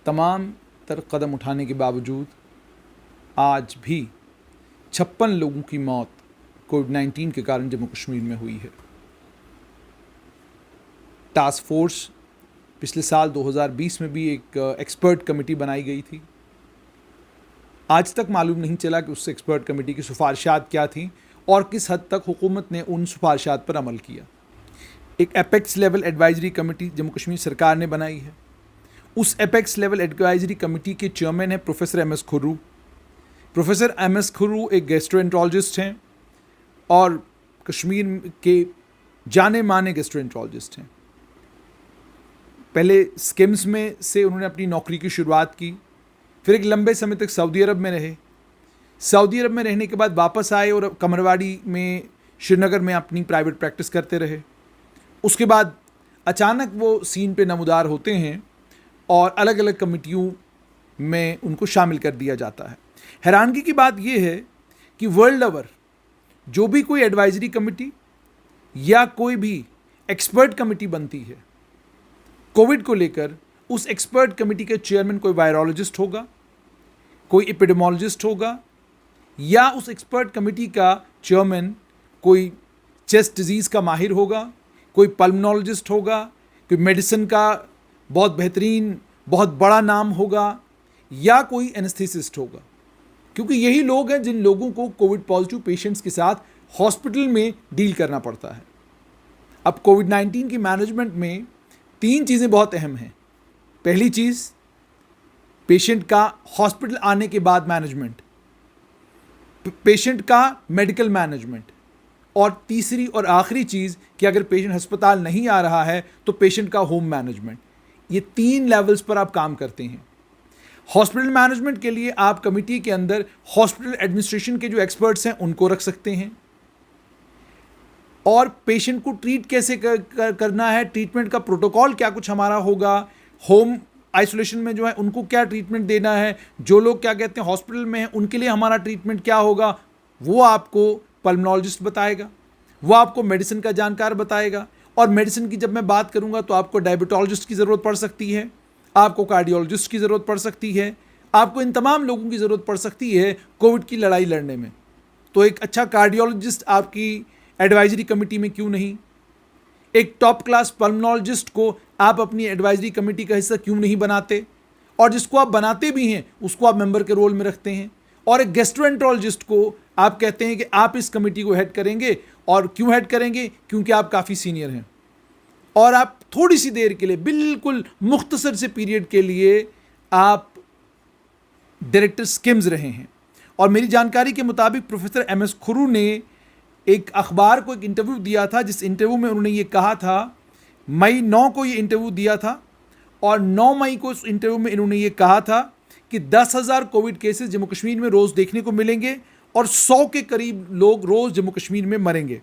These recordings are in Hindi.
तमाम तर कदम उठाने के बावजूद आज भी 56 लोगों की मौत कोविड-19 के कारण जम्मू कश्मीर में हुई है। टास्क फोर्स पिछले साल 2020 में भी एक एक्सपर्ट कमेटी बनाई गई थी। आज तक मालूम नहीं चला कि उस एक्सपर्ट कमेटी की सिफारिशात क्या थी और किस हद तक हुकूमत ने उन सिफारिशात पर अमल किया। एक apex level advisory committee Jammu Kashmir सरकार ने बनाई है। उस एपेक्स लेवल एडवाइजरी कमेटी के चेयरमैन हैं professor MS. Khuroo. Professor MS. Khuroo एक गैस्ट्रोएंट्रोलॉजिस्ट हैं और कश्मीर के जाने माने गैस्ट्रोएंट्रोलॉजिस्ट हैं। पहले स्किम्स में से उन्होंने अपनी नौकरी की शुरुआत की, फिर एक लंबे समय तक सऊदी अरब में रहे। सऊदी अरब में रहने के बाद वापस आए और कमरवाड़ी में श्रीनगर में अपनी प्राइवेट प्रैक्टिस करते रहे। उसके बाद अचानक वो सीन पे नमूदार होते हैं और अलग अलग कमेटियों में उनको शामिल कर दिया जाता है। हैरानगी की बात यह है कि वर्ल्ड ओवर जो भी कोई एडवाइजरी कमेटी या कोई भी एक्सपर्ट कमेटी बनती है कोविड को लेकर, उस एक्सपर्ट कमेटी के चेयरमैन कोई वायरोलॉजिस्ट होगा, कोई एपिडेमोलॉजिस्ट होगा, या उस एक्सपर्ट कमेटी का चेयरमैन कोई चेस्ट डिजीज़ का माहिर होगा, कोई पल्मोनोलॉजिस्ट होगा, कोई मेडिसिन का बहुत बेहतरीन बहुत बड़ा नाम होगा, या कोई एनेस्थेसिस्ट होगा। क्योंकि यही लोग हैं जिन लोगों को कोविड पॉजिटिव पेशेंट्स के साथ हॉस्पिटल में डील करना पड़ता है। अब कोविड-19 की मैनेजमेंट में 3 चीज़ें बहुत अहम हैं। पहली चीज़, पेशेंट का हॉस्पिटल आने के बाद मैनेजमेंट, पेशेंट का मेडिकल मैनेजमेंट, और तीसरी और आखिरी चीज़ कि अगर पेशेंट अस्पताल नहीं आ रहा है तो पेशेंट का होम मैनेजमेंट। ये 3 लेवल्स पर आप काम करते हैं। हॉस्पिटल मैनेजमेंट के लिए आप कमेटी के अंदर हॉस्पिटल एडमिनिस्ट्रेशन के जो एक्सपर्ट्स हैं उनको रख सकते हैं, और पेशेंट को ट्रीट कैसे करना है, ट्रीटमेंट का प्रोटोकॉल क्या कुछ हमारा होगा, होम आइसोलेशन में जो है उनको क्या ट्रीटमेंट देना है, जो लोग क्या कहते हैं हॉस्पिटल में हैं उनके लिए हमारा ट्रीटमेंट क्या होगा, वो आपको पल्मोनोलॉजिस्ट बताएगा, वो आपको मेडिसिन का जानकार बताएगा। और मेडिसिन की जब मैं बात करूंगा तो आपको डायबिटोलॉजिस्ट की ज़रूरत पड़ सकती है, आपको कार्डियोलॉजिस्ट की ज़रूरत पड़ सकती है, आपको इन तमाम लोगों की ज़रूरत पड़ सकती है कोविड की लड़ाई लड़ने में। तो एक अच्छा कार्डियोलॉजिस्ट आपकी एडवाइजरी कमेटी में क्यों नहीं, एक टॉप क्लास पल्मोनोलॉजिस्ट को आप अपनी एडवाइजरी कमेटी का हिस्सा क्यों नहीं बनाते, और जिसको आप बनाते भी हैं उसको आप मेंबर के रोल में रखते हैं। और एक गैस्ट्रोएंट्रोलॉजिस्ट को आप कहते हैं कि आप इस कमेटी को हेड करेंगे, और क्यों हेड करेंगे, क्योंकि आप काफ़ी सीनियर हैं और आप थोड़ी सी देर के लिए, बिल्कुल मुख्तसर से पीरियड के लिए आप डायरेक्टर स्किम्स रहे हैं। और मेरी जानकारी के मुताबिक प्रोफेसर एम.एस. खुर्रू ने एक अखबार को एक इंटरव्यू दिया था, जिस इंटरव्यू में उन्होंने ये कहा था, मई 9 को ये इंटरव्यू दिया था, और 9 मई को उस इंटरव्यू में इन्होंने ये कहा था कि 10,000 कोविड केसेस जम्मू कश्मीर में रोज़ देखने को मिलेंगे और 100 के करीब लोग रोज़ जम्मू कश्मीर में मरेंगे।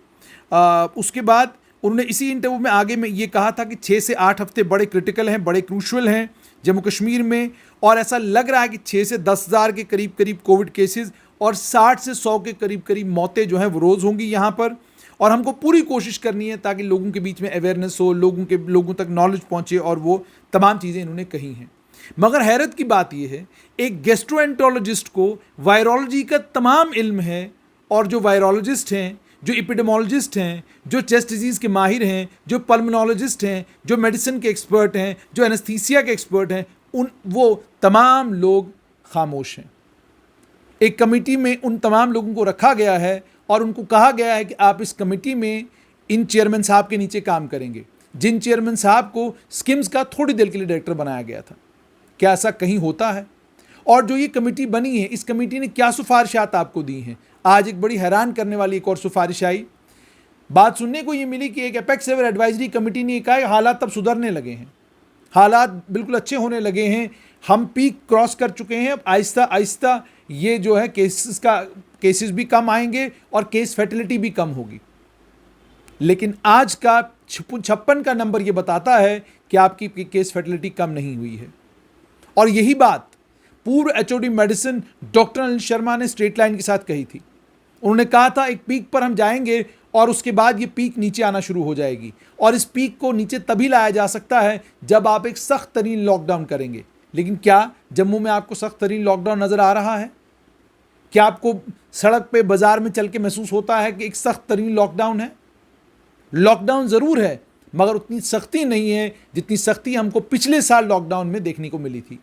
उसके बाद उन्होंने इसी इंटरव्यू में आगे में ये कहा था कि 6 से 8 हफ्ते बड़े क्रिटिकल हैं, बड़े क्रूशल हैं जम्मू कश्मीर में, और ऐसा लग रहा है कि 6 से 10,000 के करीब कोविड केसेस और 60 से 100 के करीब मौतें जो हैं वो रोज़ होंगी यहाँ पर। और हमको पूरी कोशिश करनी है ताकि लोगों के बीच में अवेयरनेस हो, लोगों तक नॉलेज पहुँचे, और वो तमाम चीज़ें इन्होंने कही हैं। मगर हैरत की बात यह है, एक गैस्ट्रोएंट्रोलॉजिस्ट को वायरोलॉजी का तमाम इल्म है, और जो वायरोलॉजिस्ट हैं, जो एपिडेमोलॉजिस्ट हैं, जो चेस्ट डिजीज़ के माहिर हैं, जो पल्मोनोलॉजिस्ट हैं, जो मेडिसिन के एक्सपर्ट हैं, जो एनेस्थीसिया के एक्सपर्ट हैं, वो तमाम लोग खामोश हैं। एक कमेटी में उन तमाम लोगों को रखा गया है और उनको कहा गया है कि आप इस कमेटी में इन चेयरमैन साहब के नीचे काम करेंगे, जिन चेयरमैन साहब को स्किम्स का थोड़ी देर के लिए डायरेक्टर बनाया गया था। क्या ऐसा कहीं होता है? और जो ये कमेटी बनी है, इस कमेटी ने क्या सिफारिशात आपको दी हैं? आज एक बड़ी हैरान करने वाली एक और सिफारिश आई, बात सुनने को ये मिली कि एक एपेक्स लेवल एडवाइजरी कमेटी ने कहा हालात अब सुधरने लगे हैं, हालात बिल्कुल अच्छे होने लगे हैं, हम पीक क्रॉस कर चुके हैं, अब आहिस्ता आहिस्ता ये जो है केसेस भी कम आएंगे और केस फैटिलिटी भी कम होगी। लेकिन आज का 56 का नंबर ये बताता है कि आपकी केस फैटिलिटी कम नहीं हुई है। और यही बात पूर्व HOD medicine doctor Anil Sharma ने स्ट्रेट लाइन के साथ कही थी। उन्होंने कहा था एक पीक पर हम जाएंगे और उसके बाद ये पीक नीचे आना शुरू हो जाएगी, और इस पीक को नीचे तभी लाया जा सकता है जब आप एक सख्त तरीन लॉकडाउन करेंगे। लेकिन क्या जम्मू में आपको सख्त तरीन लॉकडाउन नज़र आ रहा है? क्या आपको सड़क पे बाजार में चल के महसूस होता है कि एक सख्त तरीन लॉकडाउन है? लॉकडाउन ज़रूर है, मगर उतनी सख्ती नहीं है जितनी सख्ती हमको पिछले साल लॉकडाउन में देखने को मिली थी।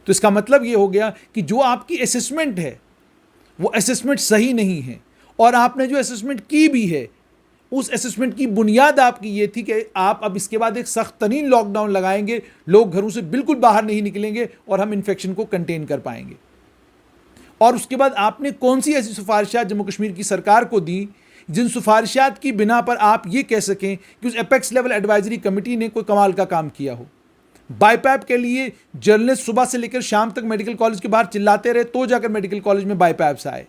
तो इसका मतलब ये हो गया कि जो आपकी असेसमेंट है वो असेसमेंट सही नहीं है, और आपने जो असेसमेंट की भी है उस असेसमेंट की बुनियाद आपकी ये थी कि आप अब इसके बाद एक सख्त तरीन लॉकडाउन लगाएंगे, लोग घरों से बिल्कुल बाहर नहीं निकलेंगे और हम इन्फेक्शन को कंटेन कर पाएंगे। और उसके बाद आपने कौन सी ऐसी सिफारिशात जम्मू कश्मीर की सरकार को दी जिन सिफारिशात की बिना पर आप ये कह सकें कि उस एपेक्स लेवल एडवाइजरी कमेटी ने कोई कमाल का काम किया हो? बाईपैप के लिए जर्नलिस्ट सुबह से लेकर शाम तक मेडिकल कॉलेज के बाहर चिल्लाते रहे, तो जाकर मेडिकल कॉलेज में बाईपैप्स आए।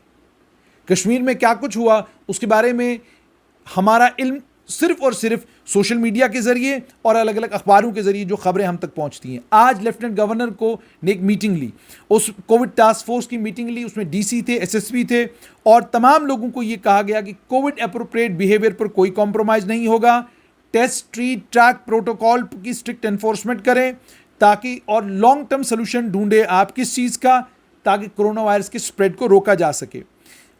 कश्मीर में क्या कुछ हुआ उसके बारे में हमारा इल्म सिर्फ और सिर्फ सोशल मीडिया के जरिए और अलग अलग अखबारों के जरिए जो खबरें हम तक पहुंचती हैं। आज लेफ्टिनेंट गवर्नर को ने एक मीटिंग ली, उस कोविड टास्क फोर्स की मीटिंग ली, उसमें डीसी थे, एसएसपी थे, और तमाम लोगों को यह कहा गया कि कोविड एप्रोप्रिएट बिहेवियर पर कोई कॉम्प्रोमाइज़ नहीं होगा। टेस्ट, ट्रीट, ट्रैक प्रोटोकॉल की स्ट्रिक्ट एनफोर्समेंट करें ताकि, और लॉन्ग टर्म सोल्यूशन ढूंढे आप किस चीज़ का, ताकि कोरोना वायरस के स्प्रेड को रोका जा सके।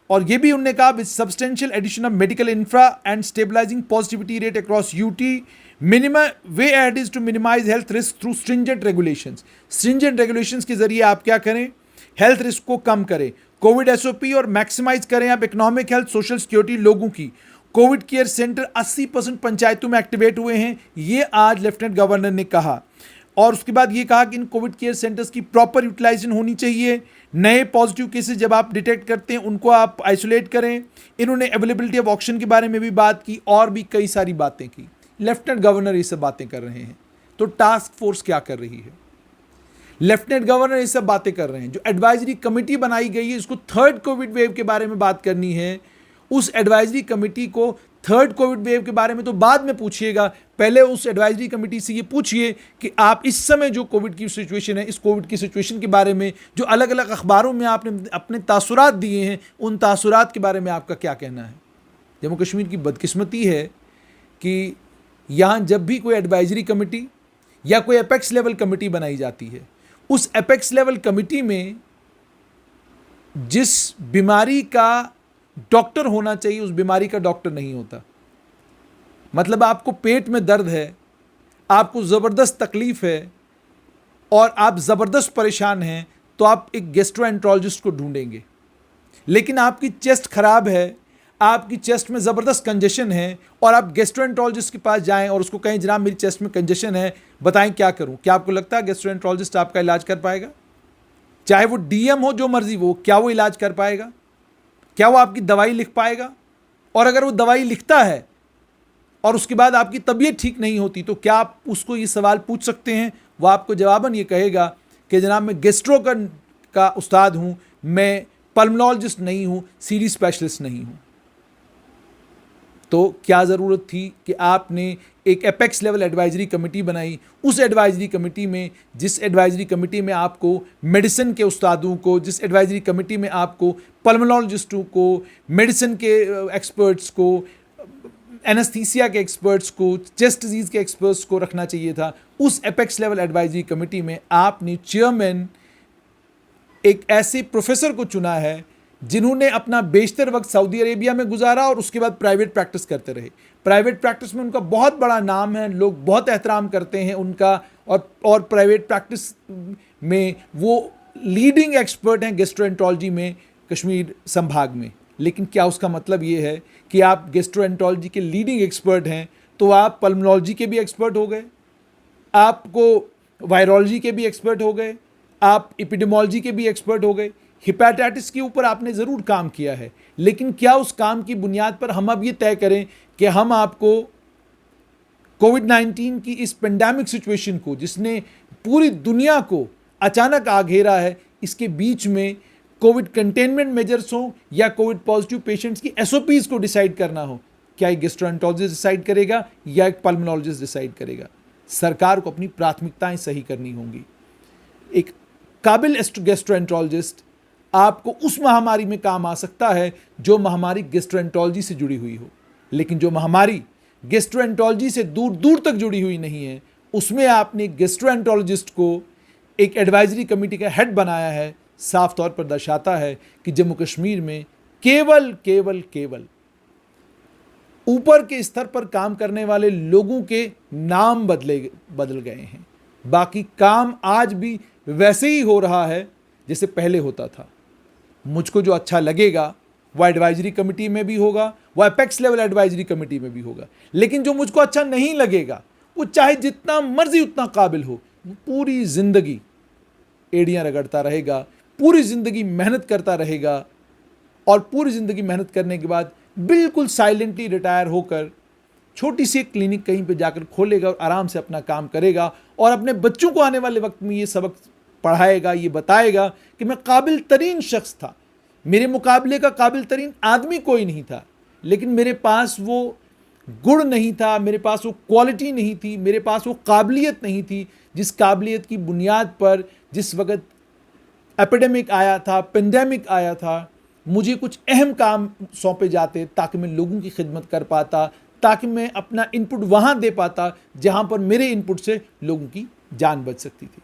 और ये भी उन्होंने कहा with substantial addition of medical infra and stabilising positivity rate across UT, minimum way ahead is to minimise health risk through stringent regulations. Stringent regulations के जरिए आप क्या करें? हेल्थ रिस्क को कम करें, कोविड एसओपी और मैक्सिमाइज करें आप इकोनॉमिक हेल्थ, सोशल सिक्योरिटी लोगों की। कोविड केयर सेंटर 80% पंचायतों में एक्टिवेट हुए हैं, ये आज लेफ्टिनेंट गवर्नर ने कहा। और उसके बाद ये कहा कि इन कोविड केयर सेंटर्स की प्रॉपर यूटिलाइजेशन होनी चाहिए। नए पॉजिटिव केसेस जब आप डिटेक्ट करते हैं उनको आप आइसोलेट करें। इन्होंने अवेलेबिलिटी ऑफ ऑक्सीजन के बारे में भी बात की और भी कई सारी बातें की। लेफ्टिनेंट गवर्नर ये सब बातें कर रहे हैं, तो टास्क फोर्स क्या कर रही है? लेफ्टिनेंट गवर्नर ये सब बातें कर रहे हैं। जो एडवाइजरी कमेटी बनाई गई है, इसको थर्ड कोविड वेव के बारे में बात करनी है, उस एडवाइजरी कमेटी को थर्ड कोविड वेव के बारे में तो बाद में पूछिएगा, पहले उस एडवाइजरी कमेटी से ये पूछिए कि आप इस समय जो कोविड की सिचुएशन है, इस कोविड की सिचुएशन के बारे में जो अलग अलग अखबारों में आपने अपने तासुरात दिए हैं, उन तासुरात के बारे में आपका क्या कहना है? जम्मू कश्मीर की बदकिस्मती है कि यहाँ जब भी कोई एडवाइजरी कमेटी या कोई एपेक्स लेवल कमेटी बनाई जाती है, उस एपेक्स लेवल कमेटी में जिस बीमारी का डॉक्टर होना चाहिए उस बीमारी का डॉक्टर नहीं होता। मतलब आपको पेट में दर्द है, आपको ज़बरदस्त तकलीफ़ है और आप ज़बरदस्त परेशान हैं, तो आप एक गैस्ट्रोएंट्रोलॉजिस्ट को ढूंढेंगे। लेकिन आपकी चेस्ट ख़राब है, आपकी चेस्ट में ज़बरदस्त कंजेशन है और आप गैस्ट्रोएंट्रोलॉजिस्ट के पास जाएं और उसको कहें जनाब मेरी चेस्ट में कंजेशन है, बताएं क्या करूं? क्या आपको लगता है गैस्ट्रोएंट्रोलॉजिस्ट आपका इलाज कर पाएगा? चाहे वो डीएम हो, जो मर्जी वो, क्या वो इलाज कर पाएगा? क्या वो आपकी दवाई लिख पाएगा? और अगर वो दवाई लिखता है और उसके बाद आपकी तबीयत ठीक नहीं होती, तो क्या आप उसको ये सवाल पूछ सकते हैं? वो आपको जवाबन ये कहेगा कि जनाब मैं गैस्ट्रो का उस्ताद हूँ, मैं पल्मोनोलॉजिस्ट नहीं हूँ, सीडी स्पेशलिस्ट नहीं हूँ। तो क्या ज़रूरत थी कि आपने एक एपेक्स लेवल एडवाइजरी कमेटी बनाई? उस एडवाइजरी कमेटी में, जिस एडवाइजरी कमेटी में आपको मेडिसिन के उस्तादों को, जिस एडवाइजरी कमेटी में आपको पल्मोनोलॉजिस्टों को, मेडिसिन के एक्सपर्ट्स को, एनेस्थीसिया के एक्सपर्ट्स को, चेस्ट डिजीज़ के एक्सपर्ट्स को रखना चाहिए था। उस एपेक्स लेवल एडवाइजरी कमेटी में आपने चेयरमैन एक ऐसे प्रोफेसर को चुना है जिन्होंने अपना बेशतर वक्त सऊदी अरेबिया में गुजारा और उसके बाद प्राइवेट प्रैक्टिस करते रहे। प्राइवेट प्रैक्टिस में उनका बहुत बड़ा नाम है, लोग बहुत एहतराम करते हैं उनका, और प्राइवेट प्रैक्टिस में वो लीडिंग एक्सपर्ट हैं गैस्ट्रोएंट्रोलॉजी में कश्मीर संभाग में। लेकिन क्या उसका मतलब ये है कि आप गैस्ट्रोएंट्रोलॉजी के लीडिंग एक्सपर्ट हैं तो आप पल्मोनोलॉजी के भी एक्सपर्ट हो गए, आपको वायरोलॉजी के भी एक्सपर्ट हो गए, आप एपिडेमोलॉजी के भी एक्सपर्ट हो गए। हिपेटाइटिस के ऊपर आपने ज़रूर काम किया है, लेकिन क्या उस काम की बुनियाद पर हम अब ये तय करें कि हम आपको कोविड-19 की इस पेंडेमिक सिचुएशन को, जिसने पूरी दुनिया को अचानक आ घेरा है, इसके बीच में कोविड कंटेनमेंट मेजर्स हो या कोविड पॉजिटिव पेशेंट्स की एसओपीज़ को डिसाइड करना हो, क्या एक गैस्ट्रोएंट्रोलॉजिस्ट डिसाइड करेगा या एक पल्मोनोलॉजिस्ट डिसाइड करेगा? सरकार को अपनी प्राथमिकताएं सही करनी होंगी। एक काबिल गैस्ट्रोएंट्रोलॉजिस्ट आपको उस महामारी में काम आ सकता है जो महामारी गैस्ट्रोएंट्रोलॉजी से जुड़ी हुई हो, लेकिन जो महामारी गैस्ट्रोएंट्रोलॉजी से दूर दूर तक जुड़ी हुई नहीं है, उसमें आपने गैस्ट्रोएंट्रोलॉजिस्ट को एक एडवाइजरी कमेटी का हेड बनाया है, साफ तौर पर दर्शाता है कि जम्मू कश्मीर में केवल केवल केवल ऊपर के स्तर पर काम करने वाले लोगों के नाम बदल गए हैं। बाकी काम आज भी वैसे ही हो रहा है जैसे पहले होता था। मुझको जो अच्छा लगेगा वह एडवाइजरी कमेटी में भी होगा, वह अपेक्स लेवल एडवाइजरी कमेटी में भी होगा। लेकिन जो मुझको अच्छा नहीं लगेगा, वो चाहे जितना मर्जी उतना काबिल हो, वो पूरी जिंदगी एड़ियां रगड़ता रहेगा, पूरी जिंदगी मेहनत करता रहेगा, और पूरी जिंदगी मेहनत करने के बाद बिल्कुल साइलेंटली रिटायर होकर छोटी सी क्लिनिक कहीं पे जाकर खोलेगा और आराम से अपना काम करेगा, और अपने बच्चों को आने वाले वक्त में ये सबक पढ़ाएगा, ये बताएगा कि मैं काबिल तरीन शख्स था, मेरे मुकाबले का काबिल तरीन आदमी कोई नहीं था, लेकिन मेरे पास वो गुण नहीं था, मेरे पास वो क्वालिटी नहीं थी, मेरे पास वो काबिलियत नहीं थी, जिस काबिलियत की बुनियाद पर जिस वक्त एपिडेमिक आया था, पेंडेमिक आया था, मुझे कुछ अहम काम सौंपे जाते ताकि मैं लोगों की खिदमत कर पाता, ताकि मैं अपना इनपुट वहाँ दे पाता जहाँ पर मेरे इनपुट से लोगों की जान बच सकती थी।